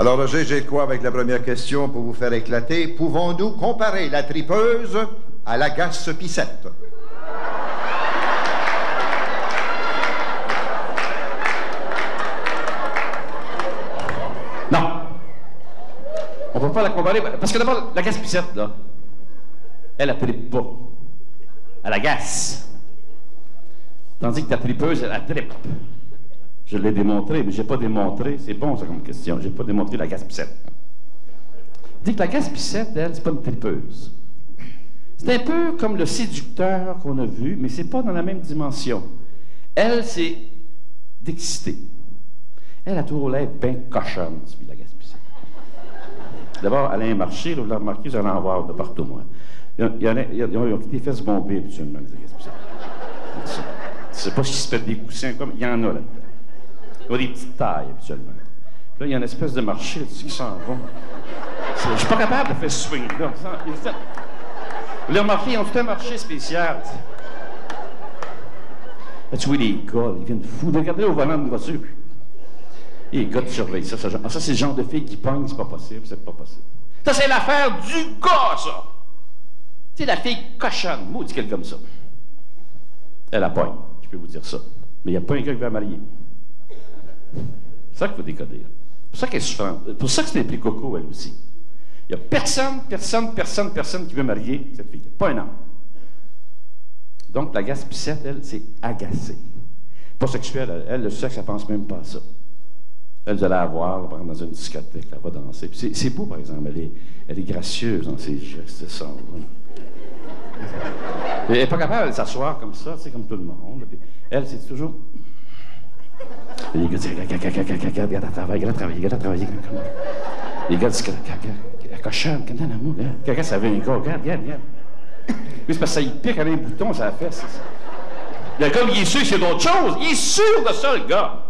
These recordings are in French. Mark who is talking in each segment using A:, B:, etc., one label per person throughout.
A: Alors, Roger, j'ai quoi avec la première question pour vous faire éclater? Pouvons-nous comparer la tripeuse à la gasse-pissette?
B: Non. On ne peut pas la comparer, parce que d'abord, la gasse-pissette, là, elle tripe pas. Elle agace. Tandis que ta tripeuse, elle tripe. Je l'ai démontré, mais je n'ai pas démontré. C'est bon, ça, comme question. Je n'ai pas démontré la gasse-pissette. Je dis que la gasse-pissette, elle, c'est pas une tripeuse. C'est un peu comme le séducteur qu'on a vu, mais c'est pas dans la même dimension. Elle, c'est d'exciter. Elle a toujours l'air bien cochonne, celui de la gasse-pissette. D'abord, Alain Marché, là, vous l'avez remarqué, vous allez en voir de partout, moi. Ils ont des fesses bombées, habituellement, les gasse-pissettes. Je ne sais pas s'ils se pètent des coussins, comme il y en a là-dedans. Ils ont des petites tailles, habituellement. Là, il y a une espèce de marché là-dessus qui s'en va. Je suis pas capable de faire ce swing-là. Vous l'avez remarqué, ils ont tout un marché spécial. Là, tu vois les gars, ils viennent fous. Regardez au volant d'une voiture. Et les gars, tu surveilles ça. Ça, c'est le genre de fille qui pogne, c'est pas possible, c'est pas possible. Ça, c'est l'affaire du gars, ça! Tu sais, la fille cochonne, maudit qu'elle comme ça. Elle a pogne, je peux vous dire ça. Mais il n'y a pas un gars qui va la marier. C'est ça qu'il faut décoder. C'est pour ça qu'elle est souffrante. C'est pour ça que c'est un prix coco, elle aussi. Il n'y a personne qui veut marier cette fille. Pas un homme. Donc, la gasse-pissette, elle, c'est agacée. Pas sexuelle, elle, le sexe, elle pense même pas à ça. Elle, vous allez la voir, par exemple, dans une discothèque, elle va danser. Puis c'est beau, par exemple, elle est gracieuse dans ses gestes, ça. Elle n'est pas capable de s'asseoir comme ça, tu sais, comme tout le monde. Puis elle, c'est toujours... Les gars disent, regarde, elle travaille. Les gars disent, la cochonne, quand elle a l'amour, quelqu'un savait un gars, regarde. Oui, c'est parce que ça y pique avec un bouton, ça la fesse. Le gars, il est sûr que c'est d'autre chose. Il est sûr de ça, le gars.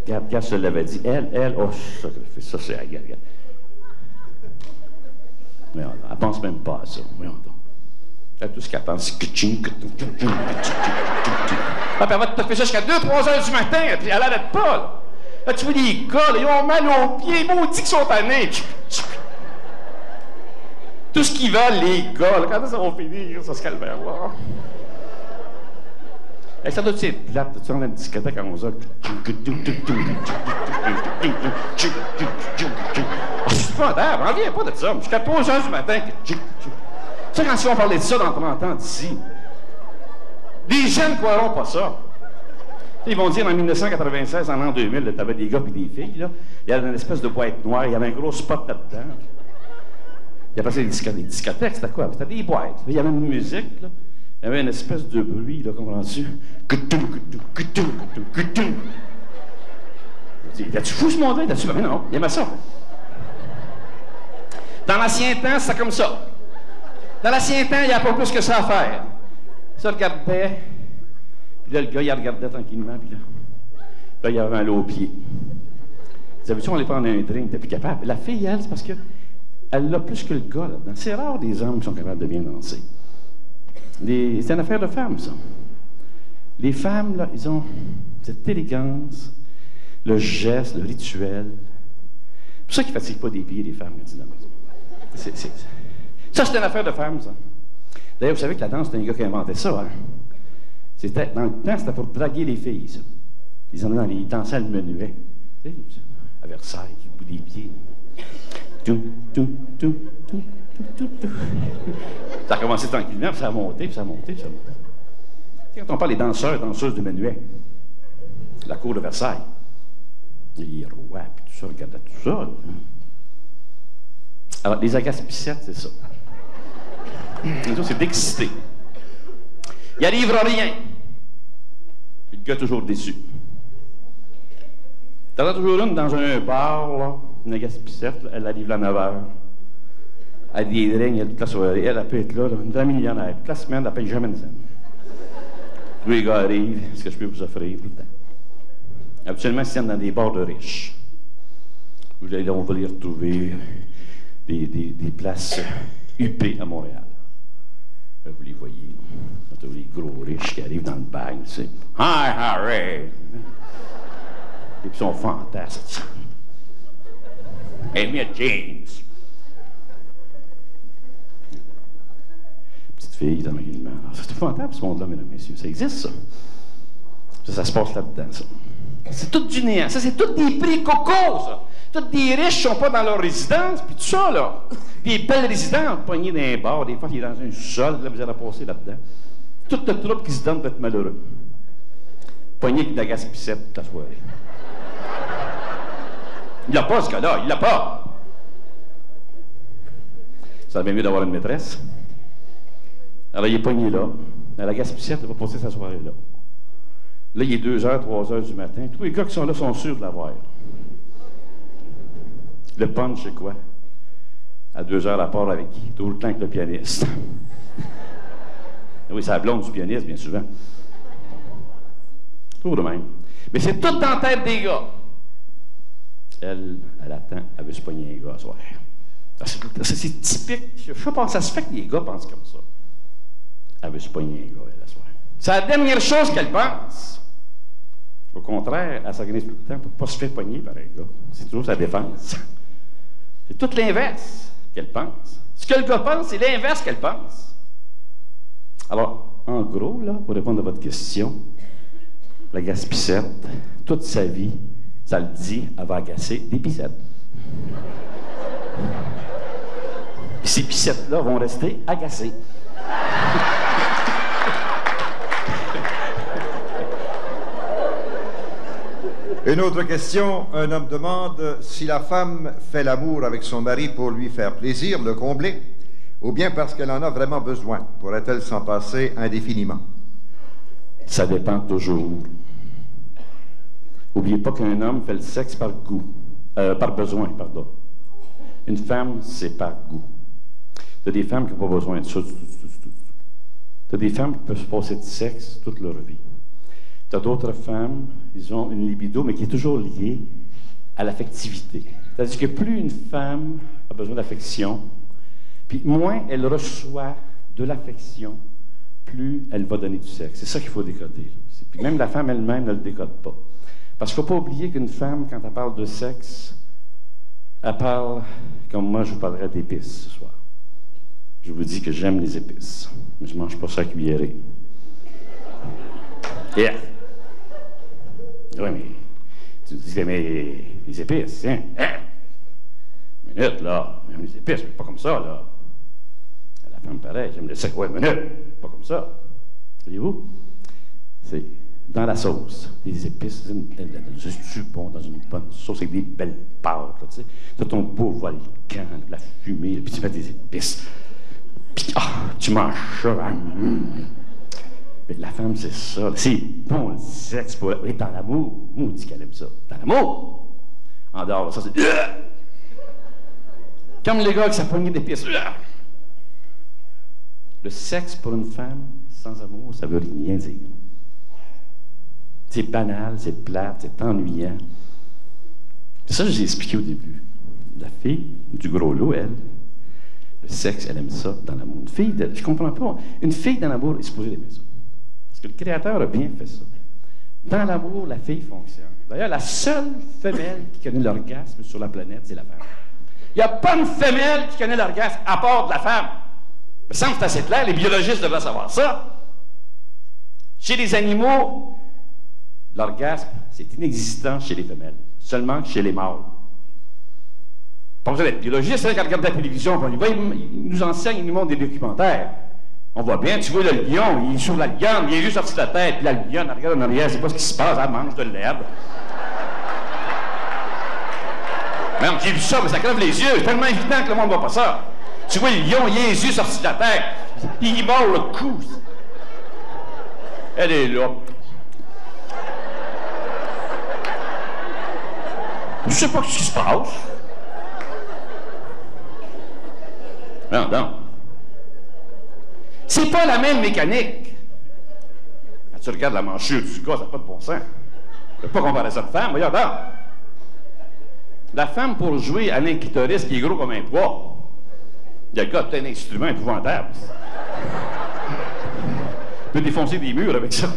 B: Regarde, je l'avais dit. Elle, oh, ça, ça c'est regarde. Mais elle pense même pas à ça. Voyons donc. Elle, tout ce qu'elle pense, c'est elle va te faire ça jusqu'à 2-3 heures du matin, puis elle n'arrête pas. Là, tu vois les gars, là, ils ont mal aux pieds, maudits qu'ils sont tannés. Tout ce qu'ils veulent, les gars, là, quand ça va finir, ça se calvaire, là. Et ça doit être plate, tu sais, on a une discothèque à 11h. C'est épouvantable, on n'en vient pas de ça. Jusqu'à 3 heures du matin. Tu sais, quand ils vont parler de ça dans 30 ans d'ici, les jeunes ne croiront pas ça. Ils vont dire en 1996, en l'an 2000, tu avais des gars et des filles, là. Il y avait une espèce de boîte noire, il y avait un gros spot là-dedans. Il y avait des discothèques, c'était quoi? C'était des boîtes. Il y avait une musique, là. Il y avait une espèce de bruit, là, comme on dit. T'as-tu fou ce monde-là? T'as-tu... Mais non, il aimait ça. Dans l'ancien temps, c'était comme ça. Dans l'ancien temps, il n'y avait pas plus que ça à faire. Ça regardait. Puis là, le gars, il regardait tranquillement. Puis là, il avait un lot au pied. Vous avez vu, on allait prendre un drink, t'es plus capable. La fille, elle, c'est parce qu'elle l'a plus que le gars là-dedans. C'est rare des hommes qui sont capables de bien danser. C'est une affaire de femmes, ça. Les femmes, là, ils ont cette élégance, le geste, le rituel. C'est pour ça qu'ils ne fatiguent pas des pieds, les femmes, quand ils dansent. Ça, c'est une affaire de femmes, ça. D'ailleurs, vous savez que la danse, c'est un gars qui a inventé ça, hein? Dans le temps, c'était pour draguer les filles, ça. Ils dansaient le menuet. Tu sais, à Versailles, au bout des pieds. Ça a commencé tranquillement, puis ça a monté. Quand on parle des danseurs et danseuses de menuet, la cour de Versailles, les rois, puis tout ça, regardez tout ça. Là. Alors, les agace-pissettes, c'est ça. C'est d'exciter. Il arrive rien. Puis le gars est toujours déçu. T'en as toujours une dans un bar, là, une agace-pissette, elle arrive là à 9h. Elle a des drinks, elle toute la soirée, elle peut être là, une vraie millionnaire. Toute la semaine, elle ne paye jamais une scène. Tous les gars arrivent, est-ce que je peux vous offrir tout le temps? Habituellement, ils se tiennent dans des bars de riches. On va les retrouver des places huppées à Montréal. Là, vous les voyez, là. Les gros riches qui arrivent dans le bagne, c'est « Hi, Harry! » Et puis ils sont fantastiques. Amy James. Petite fille, tranquillement. C'est épouvantable, ce monde-là, mesdames et messieurs. Ça existe, ça. Ça se passe là-dedans, ça. C'est tout du néant. Ça, c'est tout des prix coco, ça. Tous des riches qui sont pas dans leur résidence, puis tout ça, là. Des belles résidences, poignées dans un bar, des fois, il est dans un sol, là, vous allez passer là-dedans. Toute le troupe qui se donne d'être malheureux. Poigné avec de la gaspissette toute la soirée. Il l'a pas, ce gars-là, il l'a pas. Ça va bien mieux d'avoir une maîtresse. Alors, il est poigné là. À la gaspissette, il va passer sa soirée là. Là, il est 2h, 3h du matin. Tous les gars qui sont là sont sûrs de l'avoir. Le punch, c'est quoi? À 2h, à part avec qui? Tout le temps avec le pianiste. Oui, c'est la blonde du pianiste, bien souvent. Tout de même. Mais c'est tout dans la tête des gars. Elle attend, elle veut se pogner un gars à soir. C'est typique. Je sais pas, ça se fait que les gars pensent comme ça. Elle veut se pogner un gars, elle, à soir. C'est la dernière chose qu'elle pense. Au contraire, elle s'organise tout le temps pour ne pas se faire pogner par un gars. C'est toujours sa défense. C'est tout l'inverse qu'elle pense. Ce que le gars pense, c'est l'inverse qu'elle pense. Alors, en gros, là, pour répondre à votre question, la gaspissette, toute sa vie, ça le dit, elle va agacer des pissettes. Puis ces pissettes-là vont rester agacées.
A: Une autre question. Un homme demande si la femme fait l'amour avec son mari pour lui faire plaisir, le combler, ou bien parce qu'elle en a vraiment besoin. Pourrait-elle s'en passer indéfiniment?
B: Ça dépend toujours. N'oubliez pas qu'un homme fait le sexe par goût. Par besoin, pardon. Une femme, c'est par goût. Tu as des femmes qui n'ont pas besoin de ça. Tu as des femmes qui peuvent se passer de sexe toute leur vie. Tu as d'autres femmes, ils ont une libido, mais qui est toujours liée à l'affectivité. C'est-à-dire que plus une femme a besoin d'affection, puis moins elle reçoit de l'affection, plus elle va donner du sexe. C'est ça qu'il faut décoder. Puis même la femme elle-même ne le décode pas. Parce qu'il ne faut pas oublier qu'une femme, quand elle parle de sexe, elle parle comme moi je vous parlerai d'épices ce soir. Je vous dis que j'aime les épices, mais je ne mange pas ça à cuillerée. Yeah. Oui, mais tu dis que les épices, hein? Minute, là, j'aime les épices, mais pas comme ça, là. La femme, pareil, j'aime le sexe, ouais, minute, pas comme ça. Voyez-vous? C'est dans la sauce, des épices, dans un jupon, dans une bonne sauce avec des belles pâtes, tu sais. Tu as ton beau volcan, de la fumée, puis tu mets des épices. Puis, tu manges ça, Mais la femme, c'est ça. C'est bon, le sexe pour être dans l'amour. Maudit qu'elle aime ça. Dans l'amour. En dehors, ça, c'est... Comme les gars qui s'appognent d'épices. Le sexe pour une femme sans amour, ça veut rien dire. C'est banal, c'est plate, c'est ennuyant. C'est ça que j'ai expliqué au début. La fille du gros lot, elle, le sexe, elle aime ça dans l'amour. Une fille, je comprends pas. Une fille dans l'amour est supposée aimer ça. Parce que le Créateur a bien fait ça. Dans l'amour, la fille fonctionne. D'ailleurs, la seule femelle qui connaît l'orgasme sur la planète, c'est la femme. Il n'y a pas une femelle qui connaît l'orgasme à part de la femme. Il me semble que c'est assez clair, les biologistes devraient savoir ça. Chez les animaux, l'orgasme, c'est inexistant chez les femelles, seulement chez les mâles. Pas besoin d'être biologiste, quand on regarde la télévision, il nous enseigne, il nous montre des documentaires. On voit bien, tu vois, le lion, il est sur la lionne, il est juste sorti de la tête, puis la lionne, elle regarde en arrière, c'est pas ce qui se passe, elle mange de l'herbe. Même, j'ai vu ça, mais ça crève les yeux, c'est tellement évident que le monde ne voit pas ça. Tu vois, le lion, il a les yeux sortis de la tête, il mord le cou. Elle est là. Je sais pas ce qui se passe. Non, non. C'est pas la même mécanique. Quand tu regardes la manchure du gars, ça n'a pas de bon sens. Tu ne peux pas comparer ça de femme. Regarde, non. La femme, pour jouer à un clitoris qui est gros comme un poids, il y a le gars, un instrument épouvantable. Il peut défoncer des murs avec ça.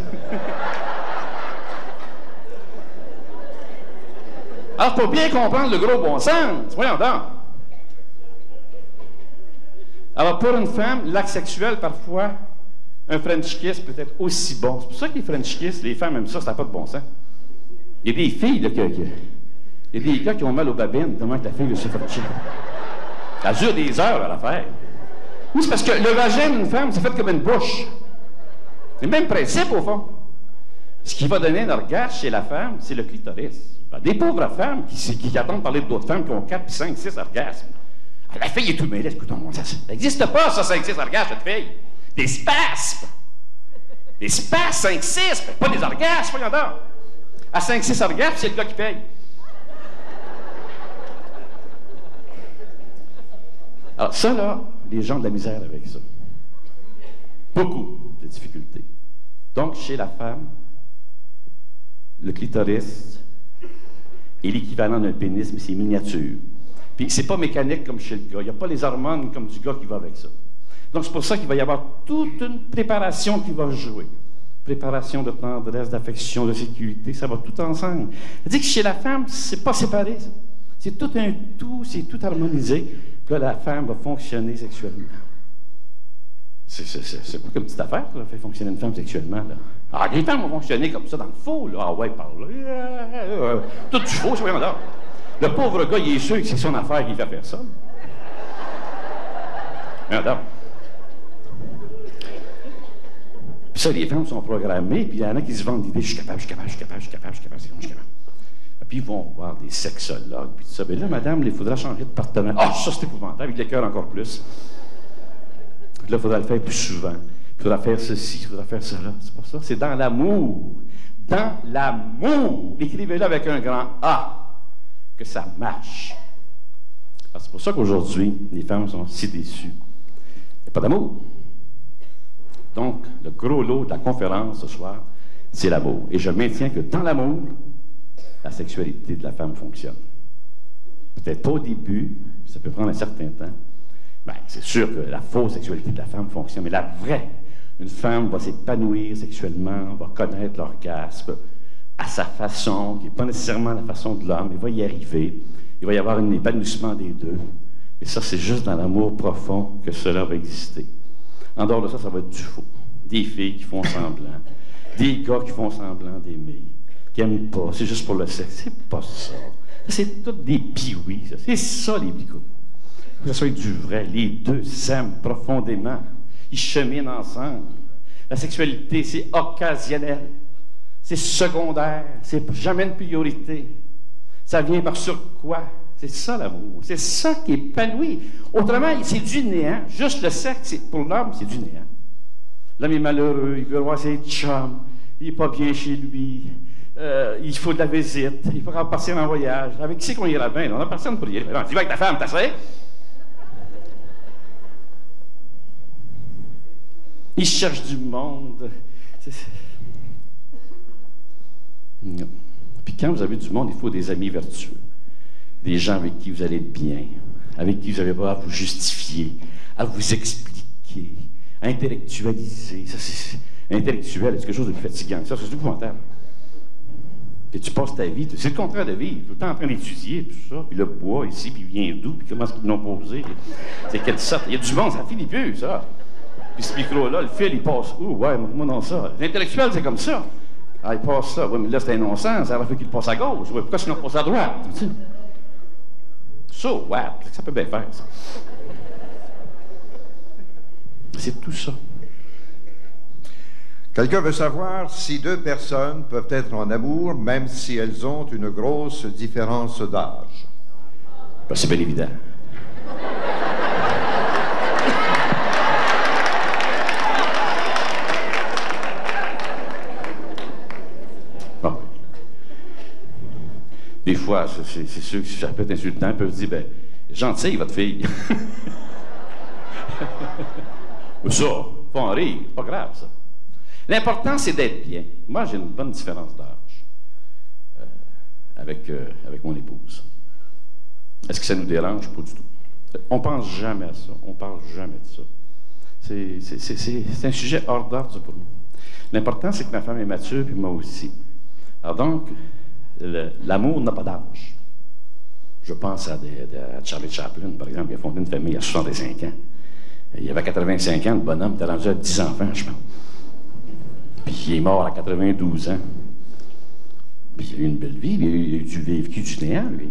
B: Alors, pour bien comprendre le gros bon sens, voyons donc. Alors, pour une femme, l'acte sexuel, parfois, un French kiss peut être aussi bon. C'est pour ça que les French kiss, les femmes aiment ça, ça n'a pas de bon sens. Il y a des filles, là, il y a des gars qui ont mal aux babines, tellement que la fille veut se frencher. Ça dure des heures à l'affaire. Oui, c'est parce que le vagin d'une femme, c'est fait comme une bouche. C'est le même principe, au fond. Ce qui va donner un orgasme chez la femme, c'est le clitoris. Alors, des pauvres femmes qui attendent parler d'autres femmes qui ont 4, 5, 6 orgasmes. Alors, la fille est tout mêlée. Écoute, ça n'existe pas, ça, 5, 6 orgasmes, cette fille. Des spasmes. Des spasmes, 5, 6, pas des orgasmes, voyons donc. À 5, 6 orgasmes, c'est le gars qui paye. Alors, ça, là, les gens ont de la misère avec ça. Beaucoup de difficultés. Donc, chez la femme, le clitoris est l'équivalent d'un pénis, mais c'est miniature. Puis, c'est pas mécanique comme chez le gars. Il n'y a pas les hormones comme du gars qui va avec ça. Donc, c'est pour ça qu'il va y avoir toute une préparation qui va jouer. Préparation de tendresse, d'affection, de sécurité, ça va tout ensemble. C'est-à-dire que chez la femme, c'est pas séparé. C'est tout un tout, c'est tout harmonisé. Puis là, la femme va fonctionner sexuellement. C'est pas comme une petite affaire, là, faire fonctionner une femme sexuellement. Là. Ah, les femmes vont fonctionner comme ça dans le faux, là. Ah ouais, par là. Tout du faux, soyons là. Le pauvre gars, il est sûr que c'est son affaire qui fait faire ça. Attends. Puis ça, les femmes sont programmées, puis il y en a qui se vendent l'idée, je suis capable, c'est bon, je suis capable. Puis ils vont voir des sexologues, puis tout ça. Mais là, madame, il faudra changer de partenaire. Ah, ça, c'est épouvantable, avec les cœurs encore plus. Puis là, il faudra le faire plus souvent. Il faudra faire ceci, il faudra faire cela. C'est pas ça, c'est dans l'amour. Dans l'amour. Écrivez-le avec un grand A, que ça marche. Alors, c'est pour ça qu'aujourd'hui, les femmes sont si déçues. Il n'y a pas d'amour. Donc, le gros lot de la conférence ce soir, c'est l'amour. Et je maintiens que dans l'amour, la sexualité de la femme fonctionne. Peut-être pas au début, ça peut prendre un certain temps. Bien, c'est sûr que la fausse sexualité de la femme fonctionne, mais la vraie, une femme va s'épanouir sexuellement, va connaître l'orgasme à sa façon, qui n'est pas nécessairement la façon de l'homme, il va y arriver. Il va y avoir un épanouissement des deux. Et ça, c'est juste dans l'amour profond que cela va exister. En dehors de ça, ça va être du faux. Des filles qui font semblant, des gars qui font semblant d'aimer, qui n'aiment pas, c'est juste pour le sexe. C'est pas ça. C'est tout des piouis, ça. C'est ça, les bigots. Que ce soit du vrai, les deux s'aiment profondément. Ils cheminent ensemble. La sexualité, c'est occasionnel. C'est secondaire. C'est jamais une priorité. Ça vient par surcroît. C'est ça l'amour. C'est ça qui épanouit. Autrement, c'est du néant. Juste le sexe, pour l'homme, c'est du néant. L'homme est malheureux, il veut voir ses chums, il n'est pas bien chez lui, il faut de la visite, il faut partir en voyage. Avec qui c'est qu'on ira bien? On n'a personne pour y aller. Non, tu vas avec ta femme, t'as ça? Il cherche du monde. Non. Puis quand vous avez du monde, il faut des amis vertueux. Des gens avec qui vous allez être bien, avec qui vous n'avez pas à vous justifier, à vous expliquer, à intellectualiser. Ça, c'est intellectuel, c'est quelque chose de plus fatigant. Ça, c'est épouvantable. Et tu passes ta vie, c'est le contraire de vivre. Tout le temps en train d'étudier, tout ça, puis le bois ici, puis il vient d'où, puis comment est-ce qu'ils l'ont posé. C'est quelle sorte. Il y a du monde, ça finit plus, ça. Puis ce micro-là, le fil, il passe où? Ouais, moi non, ça. L'intellectuel, c'est comme ça. Ah, il passe ça. Oui, mais là, c'est un non-sens. Ça va faire qu'il passe à gauche. Ouais, pourquoi sinon passe à droite? So what? Ça peut bien faire, ça. C'est tout ça.
A: Quelqu'un veut savoir si deux personnes peuvent être en amour, même si elles ont une grosse différence d'âge.
B: Ben, c'est bien évident. Bon. Des fois, c'est sûr que si ça peut être insultant, ils peuvent se dire, ben, gentille, votre fille. Ça, pas en rire, pas grave, ça. L'important, c'est d'être bien. Moi, j'ai une bonne différence d'âge avec mon épouse. Est-ce que ça nous dérange? Pas du tout. On pense jamais à ça. On parle jamais de ça. C'est un sujet hors d'ordre pour nous. L'important, c'est que ma femme est mature, puis moi aussi. Alors donc, l'amour n'a pas d'âge. Je pense à Charlie Chaplin, par exemple, qui a fondé une famille à 65 ans. Il avait 85 ans, le bonhomme était rendu à 10 enfants, je pense. Puis il est mort à 92 ans. Puis il a eu une belle vie, il a eu du vécu du néant, lui.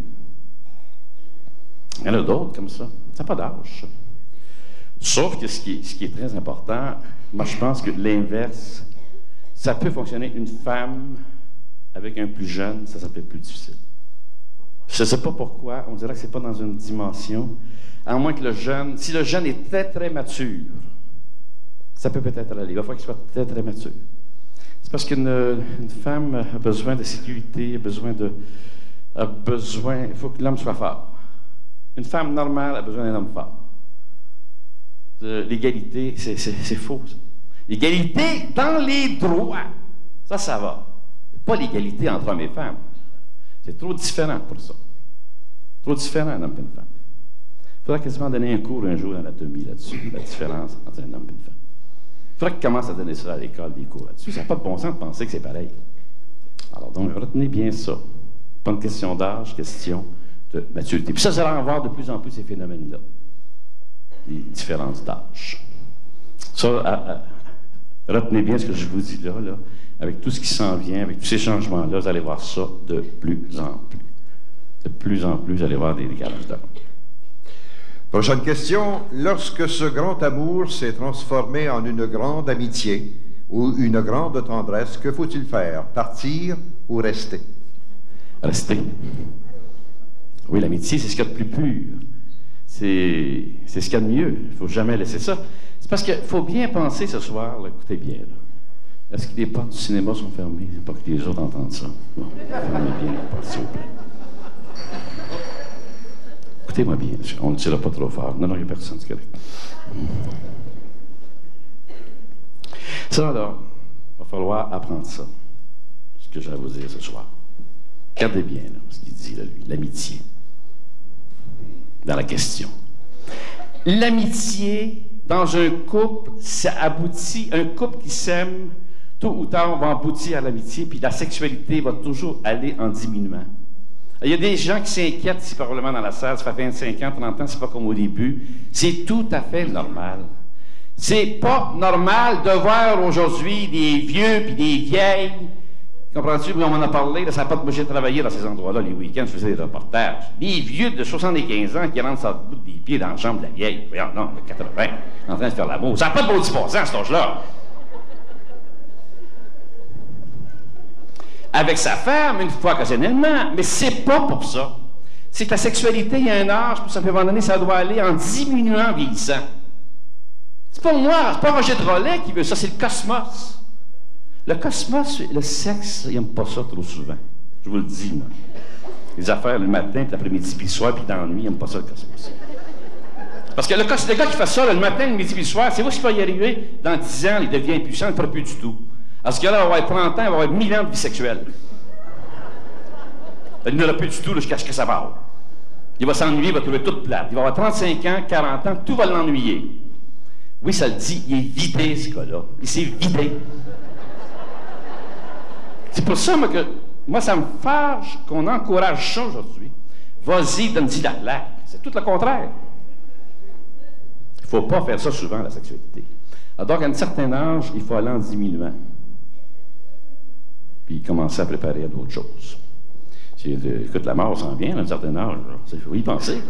B: Il y en a d'autres comme ça. Ça n'a pas d'âge, ça. Sauf que ce qui est très important, moi je pense que l'inverse, ça peut fonctionner. Une femme avec un plus jeune, ça s'appelle plus difficile. Je ne sais pas pourquoi, on dirait que ce n'est pas dans une dimension, à moins que le jeune, si le jeune est très, très mature, ça peut peut-être aller. Il va falloir qu'il soit très, très mature. C'est parce qu'une femme a besoin de sécurité, il faut que l'homme soit fort. Une femme normale a besoin d'un homme fort. L'égalité, c'est faux, ça. L'égalité dans les droits, ça va. Pas l'égalité entre hommes et femmes. C'est trop différent pour ça. Trop différent, un homme et une femme. Il faudra quasiment donner un cours un jour d'anatomie là-dessus, la différence entre un homme et une femme. Il faudra qu'il commence à donner ça à l'école, des cours là-dessus. Ça n'a pas de bon sens de penser que c'est pareil. Alors donc, retenez bien ça. Pas une question d'âge, question de maturité. Puis ça va avoir de plus en plus ces phénomènes-là. Les différences d'âge. Ça, retenez bien ce que je vous dis là, avec tout ce qui s'en vient, avec tous ces changements-là, vous allez voir ça de plus en plus. De plus en plus, vous allez voir des décalages d'âge.
A: Prochaine question. Lorsque ce grand amour s'est transformé en une grande amitié ou une grande tendresse, que faut-il faire? Partir ou rester?
B: Rester. Oui, l'amitié, c'est ce qu'il y a de plus pur. C'est ce qu'il y a de mieux. Il ne faut jamais laisser ça. C'est parce qu'il faut bien penser ce soir, là, écoutez bien, là. Est-ce que les portes du cinéma sont fermées? C'est pas que les autres entendent ça. Bon, fermez bien les portes, s'il vous plaît. Écoutez-moi bien, on ne le dira pas trop fort. Non, il n'y a personne, c'est correct. Ça, alors, il va falloir apprendre ça, ce que j'ai à vous dire ce soir. Regardez bien là, ce qu'il dit, là, lui, l'amitié. Dans la question. L'amitié, dans un couple, ça aboutit, un couple qui s'aime, tôt ou tard, va aboutir à l'amitié, puis la sexualité va toujours aller en diminuant. Il y a des gens qui s'inquiètent, si probablement dans la salle, ça fait 25 ans, 30 ans, c'est pas comme au début. C'est tout à fait normal. C'est pas normal de voir aujourd'hui des vieux puis des vieilles. Comprends-tu? On m'en a parlé, là, ça n'a pas bougé de travailler dans ces endroits-là, les week-ends, je faisais des reportages. Des vieux de 75 ans qui rentrent sur le bout des pieds dans la chambre de la vieille. Voyons, non, de 80, en train de faire l'amour. Ça n'a pas de beau disposant, cet âge-là. Avec sa femme, une fois occasionnellement, mais c'est pas pour ça. C'est que la sexualité, il y a un âge, puis à un moment donné, ça doit aller en diminuant, en vieillissant. C'est pas moi, c'est pas Roger Drolet qui veut ça, c'est le cosmos. Le cosmos, le sexe, il n'aime pas ça trop souvent. Je vous le dis, moi. Les affaires le matin, puis l'après-midi, puis le soir, puis dans la nuit, il n'aime pas ça, le cosmos. Parce que le gars qui fait ça le matin, le midi, puis le soir, c'est où ce qu'il va y arriver? Dans 10 ans, il devient impuissant, il ne fera plus du tout. Parce que là, il va avoir 30 ans, il va avoir 1000 ans de vie sexuelle. Il n'aura plus du tout jusqu'à ce que ça va. Il va s'ennuyer, il va trouver toute plate. Il va avoir 35 ans, 40 ans, tout va l'ennuyer. Oui, ça le dit, il est vidé, ce gars-là. Il s'est vidé. C'est pour ça, moi, ça me fâche qu'on encourage ça aujourd'hui. Vas-y, donne-y la claque. C'est tout le contraire. Il ne faut pas faire ça souvent, la sexualité. Alors, à un certain âge, il faut aller en diminuant. Puis commencer à préparer à d'autres choses. Écoute, la mort s'en vient à un certain âge. Il faut y penser.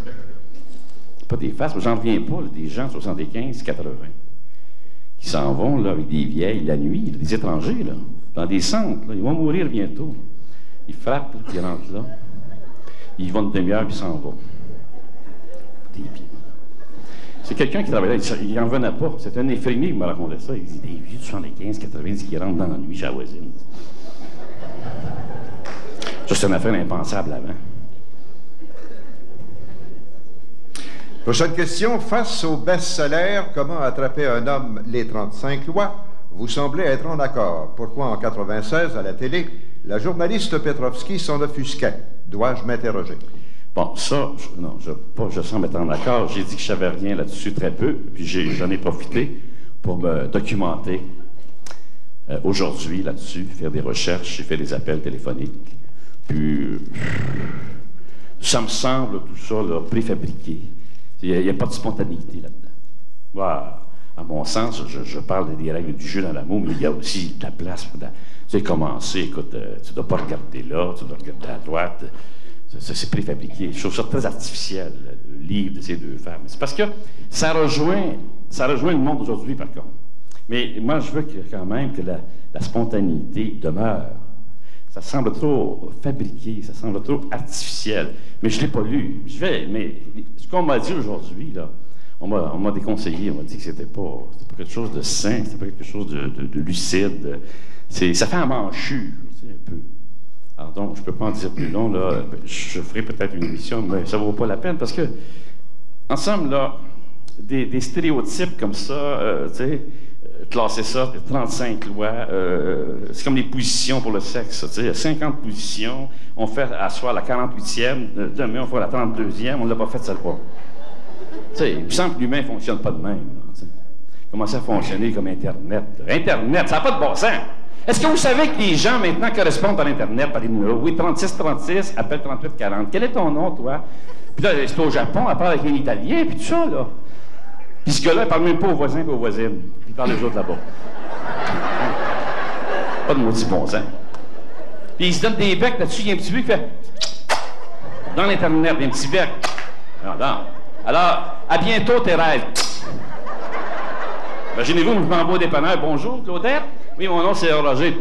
B: Pas des faces, mais j'en reviens pas, là, des gens de 75, 80, qui s'en vont là, avec des vieilles la nuit, là, des étrangers, là, dans des centres. Là, ils vont mourir bientôt. Là. Ils frappent, là, puis ils rentrent là. Ils vont une demi-heure, puis ils s'en vont. Des pieds. C'est quelqu'un qui travaillait là, il n'en venait pas. C'est un infirmier qui m'a raconté ça. Il dit, des vieux de 75, 80 qui rentrent dans la nuit chez la voisine. Ça, c'est une affaire impensable avant.
A: Prochaine question. Face au best-seller « Comment attraper un homme, les 35 lois », vous semblez être en accord. Pourquoi en 96, à la télé, la journaliste Petrovski s'en offusquait? Dois-je m'interroger?
B: Bon, ça, je semble être en accord. J'ai dit que je savais rien là-dessus, très peu, puis j'en ai profité pour me documenter aujourd'hui là-dessus, faire des recherches, j'ai fait des appels téléphoniques, puis Ça me semble, tout ça, là, préfabriqué. Il n'y a pas de spontanéité là-dedans. Voilà. À mon sens, je parle des règles du jeu dans l'amour, mais il y a aussi de la place pour... Tu sais, commencer, écoute, tu ne dois pas regarder là, tu dois regarder à droite. C'est préfabriqué. Je trouve ça très artificiel, le livre de ces deux femmes. C'est parce que ça rejoint le monde d'aujourd'hui, par contre. Mais moi, je veux quand même que la spontanéité demeure. Ça semble trop fabriqué, ça semble trop artificiel. Mais je ne l'ai pas lu. Mais ce qu'on m'a dit aujourd'hui, là, on m'a déconseillé, on m'a dit que c'était pas quelque chose de sain, c'était pas quelque chose de lucide. Ça fait un manchure, tu sais, un peu. Alors donc, je ne peux pas en dire plus long, là. Je ferai peut-être une émission, mais ça ne vaut pas la peine, parce que, ensemble, là, des stéréotypes comme ça, tu sais, classer ça, 35 lois, c'est comme des positions pour le sexe, tu sais, il y a 50 positions, on fait asseoir la 48e, demain on fait la 32e, on ne l'a pas fait, ça le pas. Tu sais, il me semble que l'humain ne fonctionne pas de même. Là, commencer à fonctionner comme Internet. Là. Internet, ça n'a pas de bon sens. Est-ce que vous savez que les gens maintenant correspondent par Internet, par des numéros? Oui, 3636, appelle 3840. Quel est ton nom, toi? Puis là, c'est au Japon, elle parle avec un Italien, puis tout ça, là. Puis ce gars-là, il ne parle même pas aux voisins et aux voisines. Il parle aux autres là-bas. Pas de maudit bon sens. Puis il se donne des becs là-dessus, il y a un petit bec qui fait... Dans l'Internet, il y a un petit bec. Alors, à bientôt, Thérèse. Imaginez-vous, je m'en vais au dépanneur. Bonjour, Claudette. Oui, mon nom, c'est Roger.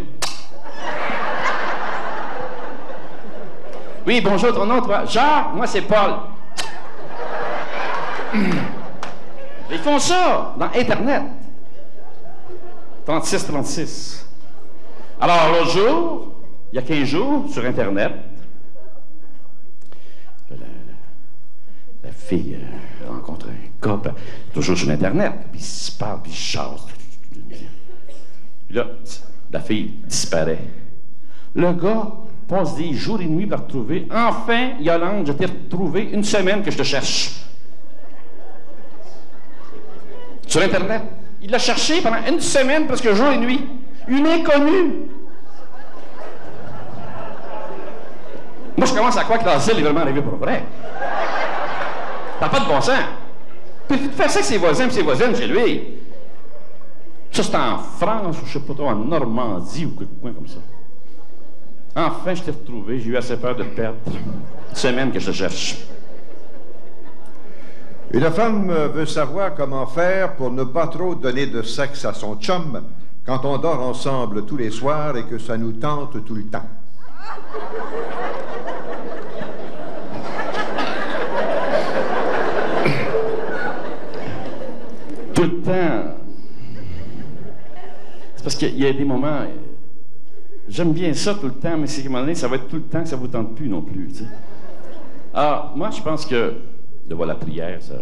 B: Oui, bonjour, ton nom, toi? Jacques, moi, c'est Paul. Ils font ça dans Internet. 36-36. Alors, l'autre jour, il y a 15 jours, sur Internet, la fille rencontre un gars, toujours sur Internet, puis il se parle, puis il chasse. Puis là, la fille disparaît. Le gars passe des jours et nuits pour la retrouver. Enfin, Yolande, je t'ai retrouvé une semaine que je te cherche. Sur Internet. Il l'a cherché pendant une semaine, presque jour et nuit. Une inconnue. Moi, je commence à croire que l'asile est vraiment arrivé pour vrai. T'as pas de bon sens. Puis tu fais ça avec ses voisins et ses voisines chez lui. Ça, c'est en France, ou je sais pas trop, en Normandie, ou quelque coin comme ça. Enfin, je t'ai retrouvé. J'ai eu assez peur de te perdre. Une semaine que je te cherche.
A: Une femme veut savoir comment faire pour ne pas trop donner de sexe à son chum quand on dort ensemble tous les soirs et que ça nous tente tout le temps.
B: Tout le temps. C'est parce qu'il y a des moments... J'aime bien ça tout le temps, mais c'est qu'à un moment donné, ça va être tout le temps que ça ne vous tente plus non plus, tu sais. Alors, moi, je pense que de voir la prière, ça...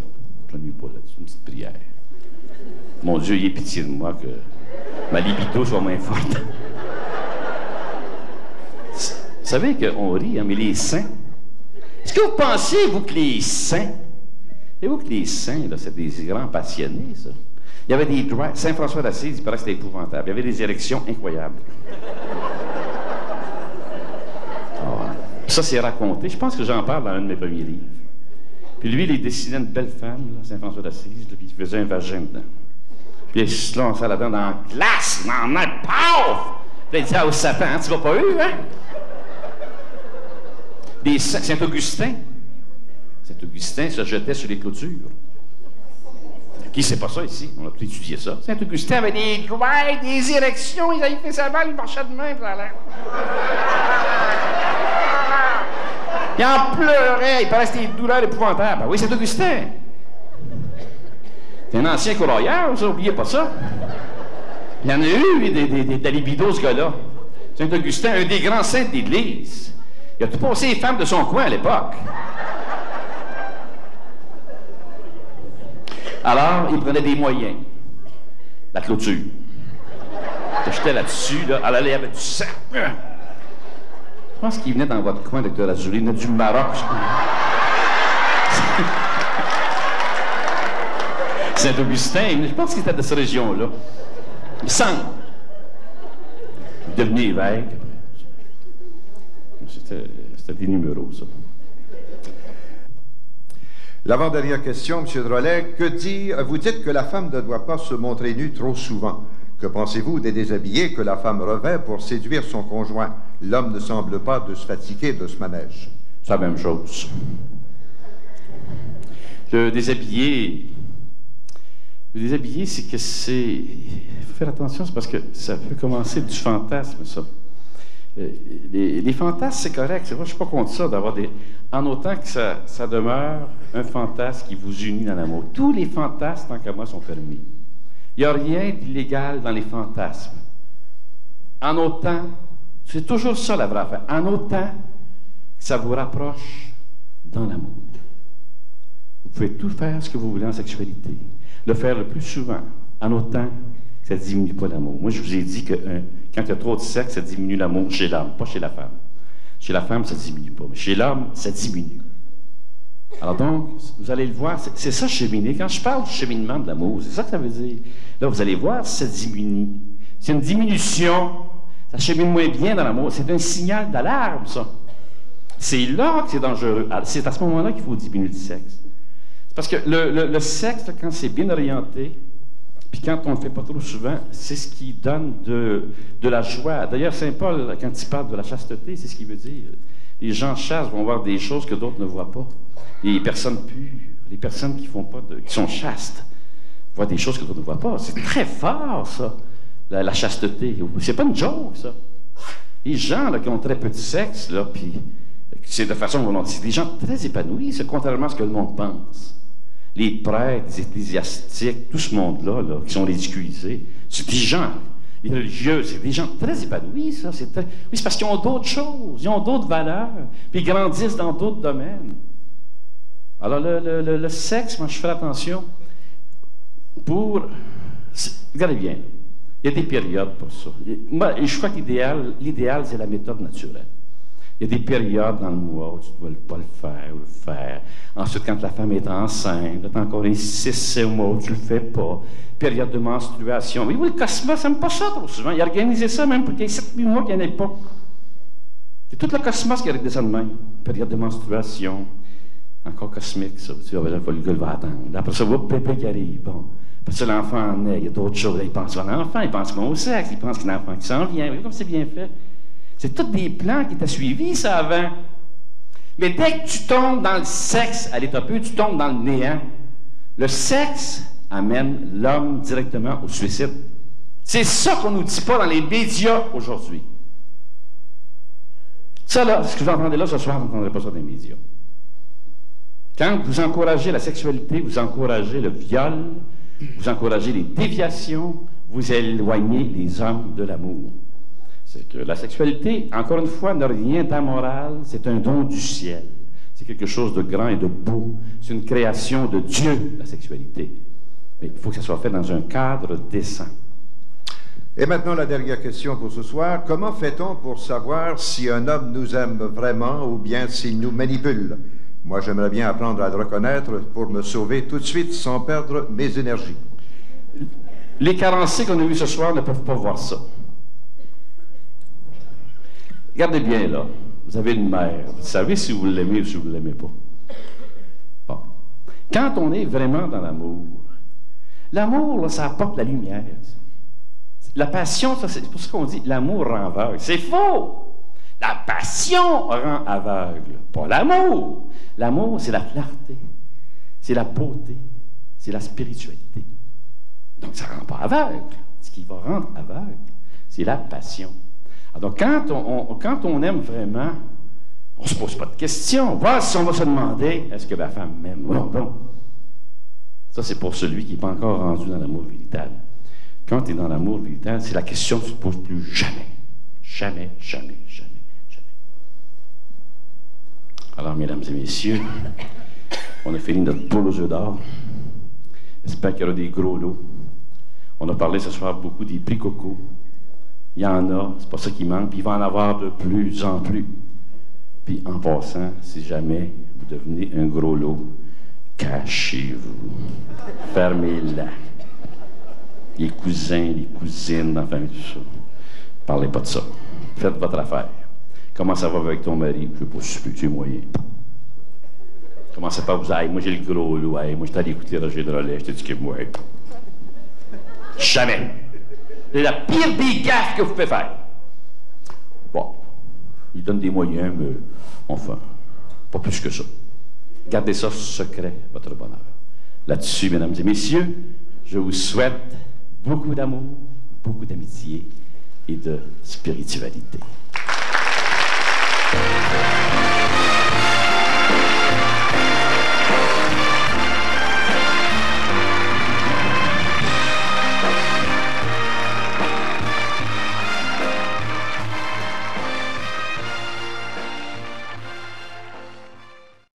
B: Je n'en ai pas là-dessus, une petite prière. Mon Dieu, il ait pitié de moi que ma libido soit moins forte. Vous savez qu'on rit, hein, mais les saints... Est-ce que vous pensez, vous, que les saints... Savez-vous que les saints, là, c'est des grands passionnés, ça? Il y avait des droits... Saint François d'Assise, il paraît que c'était épouvantable. Il y avait des érections incroyables. Ça, c'est raconté. Je pense que j'en parle dans un de mes premiers livres. Puis lui, il dessinait une belle femme, là, Saint François d'Assise, puis il faisait un vagin dedans. Puis il se lançait là-dedans dans la glace, dans la pauvre! Puis il disait, ah, au Satan, tu vas pas eu, hein? Des Saint-Augustin. Saint-Augustin se jetait sur les clôtures. Qui sait pas ça ici? On a tout étudié ça. Saint-Augustin avait des doigts, des érections, il avait fait sa balle, il marchait de main, il en pleurait, il paraissait des douleurs épouvantables. Ben oui, Saint-Augustin. C'est un ancien courroyeur, ça, n'oubliez pas ça. Il y en a eu des libidos, ce gars-là. Saint-Augustin, un des grands saints de l'Église. Il a tout passé les femmes de son coin à l'époque. Alors, il prenait des moyens. La clôture. J'étais là-dessus, là. Elle allait avec du sang. Je pense qu'il venait dans votre coin, Dr. Azoulay. Il venait du Maroc. Saint-Augustin, je pense qu'il était de cette région-là. Il me semble. Il est devenu évêque. C'était des numéros, ça.
A: L'avant-dernière question, M. Drolet, vous dites que la femme ne doit pas se montrer nue trop souvent. Que pensez-vous des déshabillés que la femme revêt pour séduire son conjoint? L'homme ne semble pas de se fatiguer de ce manège.
B: C'est la même chose. Le déshabillé, c'est que c'est... Il faut faire attention, c'est parce que ça peut commencer du fantasme, ça. Les fantasmes, c'est correct. Moi, je ne suis pas contre ça, d'avoir des... En autant que ça demeure un fantasme qui vous unit dans l'amour. Tous les fantasmes, tant qu'à moi, sont permis. Il n'y a rien d'illégal dans les fantasmes. En autant, c'est toujours ça la vraie affaire, en autant que ça vous rapproche dans l'amour. Vous pouvez tout faire ce que vous voulez en sexualité. Le faire le plus souvent, en autant que ça ne diminue pas l'amour. Moi, je vous ai dit que quand il y a trop de sexe, ça diminue l'amour chez l'homme, pas chez la femme. Chez la femme, ça ne diminue pas, mais chez l'homme, ça diminue. Alors donc, vous allez le voir, c'est ça cheminer. Quand je parle du cheminement de l'amour, c'est ça que ça veut dire. Là, vous allez voir si ça diminue. C'est une diminution, ça chemine moins bien dans l'amour. C'est un signal d'alarme, ça. C'est là que c'est dangereux. C'est à ce moment-là qu'il faut diminuer le sexe. C'est parce que le sexe, quand c'est bien orienté, puis quand on ne le fait pas trop souvent, c'est ce qui donne de la joie. D'ailleurs, Saint Paul, quand il parle de la chasteté, c'est ce qu'il veut dire. Les gens chassent vont voir des choses que d'autres ne voient pas. Les personnes pures, les personnes qui sont chastes, voient des choses que d'autres ne voient pas. C'est très fort, ça, la chasteté. C'est pas une joke, ça. Les gens là, qui ont très peu de sexe, là, puis c'est de façon volontaire, c'est des gens très épanouis, c'est contrairement à ce que le monde pense. Les prêtres, les ecclésiastiques, tout ce monde-là, là, qui sont ridiculisés, c'est des gens, les religieux, c'est des gens très épanouis, ça. Oui, c'est parce qu'ils ont d'autres choses, ils ont d'autres valeurs, puis ils grandissent dans d'autres domaines. Alors, le sexe, moi, je fais attention regardez bien, il y a des périodes pour ça. Moi, je crois que l'idéal, c'est la méthode naturelle. Il y a des périodes dans le mois où tu ne dois pas le faire ou le faire. Ensuite, quand la femme est enceinte, tu as encore les 6-7 mois où tu ne le fais pas. Période de menstruation. Mais oui, le cosmos n'aime pas ça trop souvent. Il a organisé ça même pour qu'il y ait 7-8 mois qu'il n'y en ait pas. C'est tout le cosmos qui a réglé ça de même. Période de menstruation. Encore cosmique, ça. Tu vois, il faut le gars va attendre. Après ça, pépé qui arrive. Bon. Après ça, l'enfant naît. Il y a d'autres choses. Là, il pense à l'enfant, il pense au sexe, il pense qu'il y a un enfant qui s'en vient. Vous voyez comme c'est bien fait. C'est tous des plans qui t'ont suivi, ça, avant. Mais dès que tu tombes dans le sexe à l'état pur, tu tombes dans le néant. Le sexe amène l'homme directement au suicide. C'est ça qu'on ne nous dit pas dans les médias aujourd'hui. Ça, là, ce que vous entendez là ce soir, vous n'entendrez pas ça dans les médias. Quand vous encouragez la sexualité, vous encouragez le viol, vous encouragez les déviations, vous éloignez les hommes de l'amour. C'est que la sexualité, encore une fois, n'a rien d'amoral, c'est un don du ciel. C'est quelque chose de grand et de beau. C'est une création de Dieu, la sexualité. Mais il faut que ça soit fait dans un cadre décent.
A: Et maintenant, la dernière question pour ce soir. Comment fait-on pour savoir si un homme nous aime vraiment ou bien s'il nous manipule? Moi, j'aimerais bien apprendre à le reconnaître pour me sauver tout de suite sans perdre mes énergies.
B: Les carencés qu'on a vus ce soir ne peuvent pas voir ça. Regardez bien, là. Vous avez une mère. Vous savez si vous l'aimez ou si vous ne l'aimez pas. Bon. Quand on est vraiment dans l'amour, là, ça apporte la lumière. La passion, ça, c'est pour ça qu'on dit l'amour rend aveugle. C'est faux! La passion rend aveugle, pas l'amour. L'amour, c'est la clarté, c'est la beauté, c'est la spiritualité. Donc, ça ne rend pas aveugle. Ce qui va rendre aveugle, c'est la passion. Alors, quand on aime vraiment, on ne se pose pas de questions. Voir si on va se demander, est-ce que ma femme m'aime? Bon. Ça, c'est pour celui qui n'est pas encore rendu dans l'amour véritable. Quand tu es dans l'amour véritable, c'est la question que tu ne te poses plus jamais. Jamais, jamais, jamais, jamais. Alors, mesdames et messieurs, on a fini notre poule aux œufs d'or. J'espère qu'il y aura des gros lots. On a parlé ce soir beaucoup des prix coco. Il y en a, c'est pas ça qui manque, puis il va en avoir de plus en plus. Puis en passant, si jamais vous devenez un gros lot, cachez-vous. Fermez-la. Les cousins, les cousines, enfin tout ça. Parlez pas de ça. Faites votre affaire. Comment ça va avec ton mari? Je ne sais pas si tu es moyen. Commencez pas à vous dire, moi j'ai le gros loup, moi j'étais allé écouter Roger de Relais, je t'ai dit que moi. Jamais. C'est la pire des gaffes que vous pouvez faire. Bon, il donne des moyens, mais enfin, pas plus que ça. Gardez ça secret, votre bonheur. Là-dessus, mesdames et messieurs, je vous souhaite beaucoup d'amour, beaucoup d'amitié et de spiritualité.